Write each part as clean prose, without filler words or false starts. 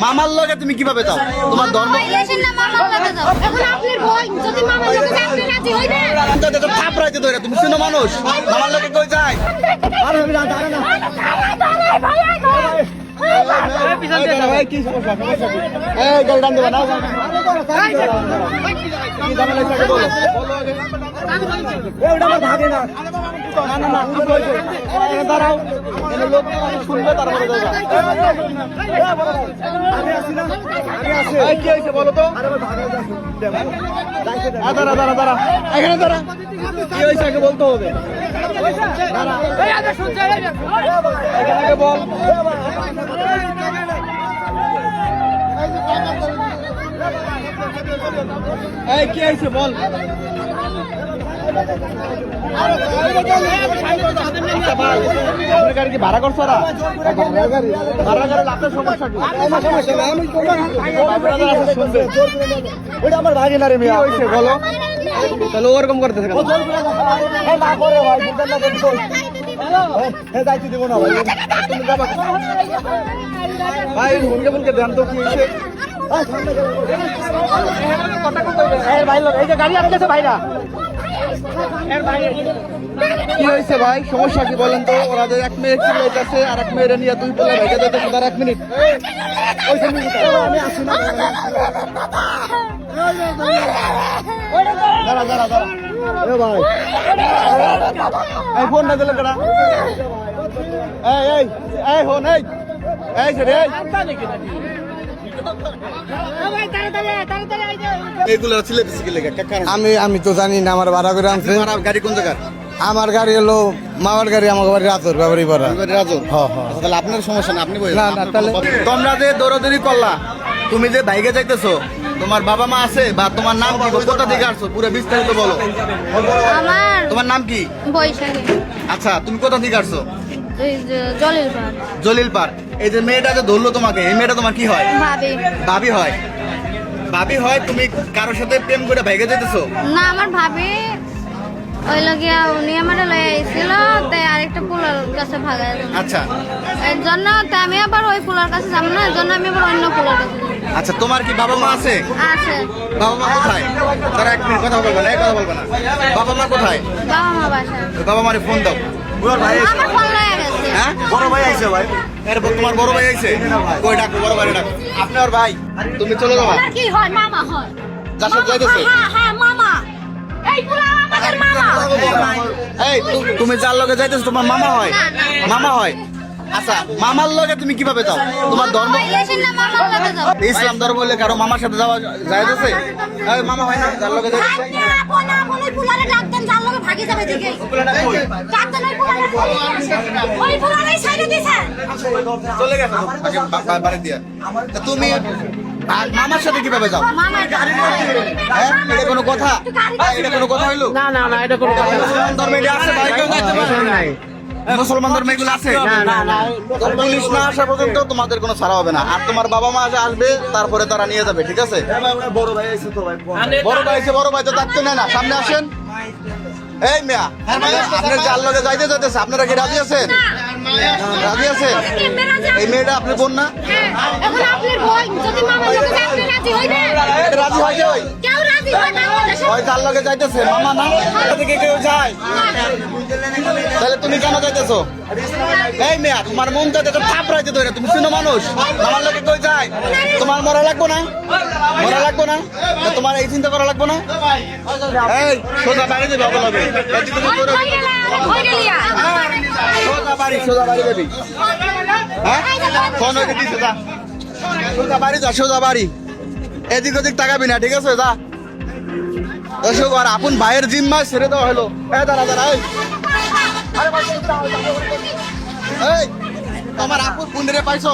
মামার লগে তুমি কিভাবে যাও? তোমার ধর্ম থাপড়াইতে ধরে তুমি শুনো মানুষ মামার লগে কই যায়? শুনবে তারপরে কি হয়েছে বলো তো? দাঁড়া দাঁড়া দাঁড়া এখানে দাঁড়া, কি হয়েছে আগে বলতে হবে। এখানে বল। এই কি হয়েছে বল। আপনার গাড়ি কি ভাড়া করছো? ভাড়া গাড়ি আপনার সমস্যা কি? ওইটা আমার ভাগে না রে মেয়ে হয়েছে বলো। তাহলে ওরকম করতে থাকে যাইতে দেবো না ভাই। তুমি যাবা ভাই, বলকে বলকে ধ্যান তো কি হয়েছে? গাড়ি আসতেছে ভাইরা, কি হয়েছে ভাই? সমস্যা কি বলেন তো? ওরা যে এক মেয়ে চিল্লাইতেছে আর এক মেয়েরা নিয়ে দুই পোলা ভেঙে যাইতেছে। তার 1 মিনিট আমি আসি না। দাঁড়া দাঁড়া দাঁড়া এ ভাই, এই ফোন না দিলে কেনা? এই এই এই ফোন এই এই রে আমি তো জানি না, আমার ভাড়া করে আনছে। গাড়ি কোন জায়গার? আমার গাড়ি হলো মামার গাড়ি, আমার বাড়ি রাজুর ব্যাপারী পাড়া। তাহলে আপনার সমস্যা না, আপনি বলেন। না না, তাহলে তোমরা যে দৌড়াদৌড়ি করলা, তুমি যে বাইকে যাইতেছো, তোমার বাবা মা আছে বা তোমার নাম কি? কোথা থেকে আসছো? পুরো বিস্তারিত বলো। তোমার নাম কি? বৈশাখী। আচ্ছা, তুমি কোথা থেকে আসছো? জলিল পাড়। জলিল পাড়। এই যে মেয়েটা যে ধরলো তোমাকে, এই মেয়েটা তোমার কি হয়? ভাবি। ভাবি হয়? ভাবি হয়? তুমি কারোর সাথে প্রেম করে বাইকে যেতেছো? না, আমার ভাবি ওই লগিয়া উনি আমার লয়ে আইছিল, তাই আরেকটা পোলার কাছে ভাগায়। আচ্ছা, এর জন্য তাই আমি আবার ওই পোলার কাছে যাব না, এর জন্য আমি আবার অন্য পোলার কাছে যাই। আচ্ছা, তোমার কি বাবা মা আছে? আছে। বাবা মা কোথায়? তারা 1 মিনিট কথা বলবে না, কথা বলবে না। বাবা মা কোথায়? বাবা মা বাসায়। বাবা মারে ফোন দাও। ভাই আমার ফোন লয়ে গেছে। হ্যাঁ, বড় ভাই আইছে ভাই। এরপর তোমার বড় ভাই আইছে, কই ডাকো, বড় ভাই ডাকো। আপনার ভাই, তুমি চলে যাও। পোলার কি হয়? মামা হয়। যার সাথে যাইতেছে? হ্যাঁ হ্যাঁ, মামা। এই পোলা আমাদের মামা। এই তুমি যার লগে যাইতেছো তোমার মামা হয়? মামা হয়? আচ্ছা, মামার লগে তুমি কিভাবে যাও? তোমার ধর্ম ইসলাম ধর্ম বলে কারো মামার সাথে যাওয়া যাইতেছে? এই মামা হয় না যার লগে যাইতেছে? চলে গেছে বাড়ি দিয়ে। তুমি আর মামার সাথে কিভাবে যাও? হ্যাঁ, এটা কোনো কথা? এটা কোনো কথা হইলো? না না না, এটা কোনো কথা না। মুসলমান ধর্মে এটা আছে ভাই, কেউ যাইতে পারে না। মুসলমান ধর্মে এগুলো আছে? তো পুলিশ না আসা পর্যন্ত তোমাদের কোনো ছাড়া হবে না। আর তোমার বাবা মা আসবে, তারপরে তারা নিয়ে যাবে, ঠিক আছে? বড় ভাই আইছে তো ভাই, বড় ভাই তো দায়িত্ব নেয় না। সামনে আসেন। এই মিয়া, আপনার যার লগে যাইতে যাইতেছে, আপনারা কি রাজি আছেন? রাজি আছেন? এই মেয়েটা আপনার বোন না? রাজি হয় যে ওই যার লগে যাইতেছে মামা না? থেকে কেউ যায়? তাহলে তুমি কেন যাইতেছো? এই মেয়া, তোমার মন চাইতে থাপড়াইতে ধরে তুমি শুনো মানুষ আমার লোকে কই যায়? তোমার মরা লাগবো না? মরা লাগবো না? তোমার এই চিন্তা করা লাগবো না? এই সোজা বাড়ি দেবে অবলম্বে, সোজা বাড়ি দেবি। হ্যাঁ, ফোন হয়ে দিছে, যা সোজা বাড়ি, যা সোজা বাড়ি। এদিক ওদিক তাকাবি না, ঠিক আছে? যা। আর আপন ভাইয়ের জিম্মা ছেড়ে দেওয়া হলো। দাঁড়া দাঁড়া, এই তোমার আপন বোনরে পাইছো?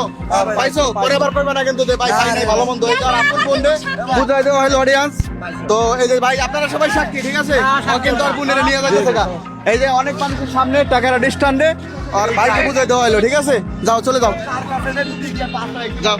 পাইছো? পরে আবার পাইবা না কিন্তু, ভাই পাই নাই, ভালো মন্দ হয়েছে। আর আপন বোনরে বুঝাই দেওয়া হলো অডিয়েন্স। তো এই যে ভাই, আপনারা সবাই সাক্ষী, ঠিক আছে? কিন্তু আর বোনরে নিয়ে যাচ্ছে টাকা। এই যে অনেক মানুষের সামনে টাকার ডিস্টান্সে আর ভাইকে বুঝাই দেওয়া হলো, ঠিক আছে? যাও, চলে যাও, যাও।